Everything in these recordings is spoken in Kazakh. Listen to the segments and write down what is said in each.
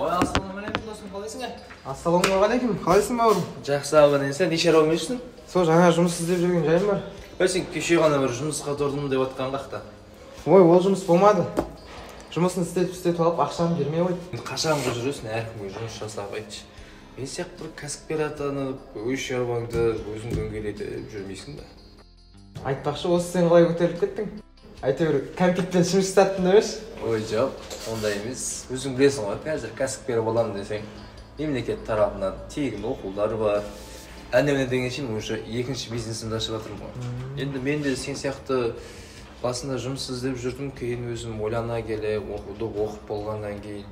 Ассалаумағалейкум досым, қалайсың? Ассалаумағалейкум, қалайсың бауырым? Жақсы абын сен неше ай болмайсың? Сол жаңа жұмыс іздеп жүрген жайым бар. Сен кеше ғана бір жұмысқа тұрдым деп отқан қақта. Ой, ол жұмыс болмады. Жұмысын істетіп алып, ақшаны бермей қойды. Қашанғы жүресің, әркімге жұмыс жасап айтшы. Мен сияқты бір кәсіпкер атанып, өз шаруаңды өзің дөңгелетіп жүрмейсің ба? Айтпақшы, осы сен қалай көтеріліп кеттің? Әйтеуір кәмпитпен жұмыс істаттың емес? Ой, жоқ, ондай емес. Өзің білесің ғой, қазір кәсіпкер боламын десең, мемлекет тарапынан тегін оқулар бар. Әне-міне дегенше уже екінші бизнесімді ашып жатырмын ғой. Енді мен де сен сияқты басында жұмыс іздеп жүрдім, кейін өзім ойлана келе, оқуды оқып болғаннан кейін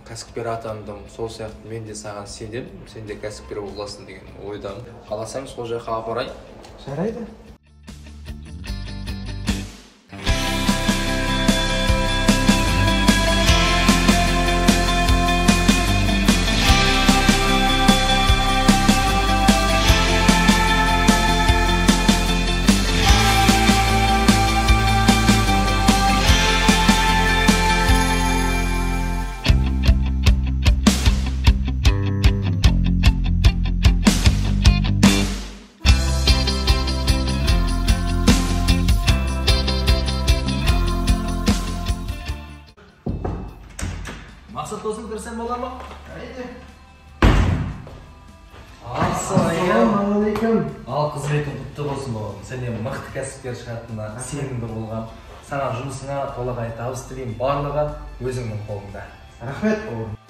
кәсіпкер атандым. Сол сияқты мен де саған сенем, сен де кәсіпкер боласың деген ойдамын. Қаласаң сол жаққа апарайын. Жарайды. Мақсат досым, кірсем бола ма? Жарайды. Ассалаумағалейкум. Ал қызметің құтты болсын бауырым. Сен мықты кәсіпкер шығатынына сенімді болғам. Саған жұмысыңа толағай табыс тілеймін. Барлығы өзіңнің қолыңда. Рахмет бауырым.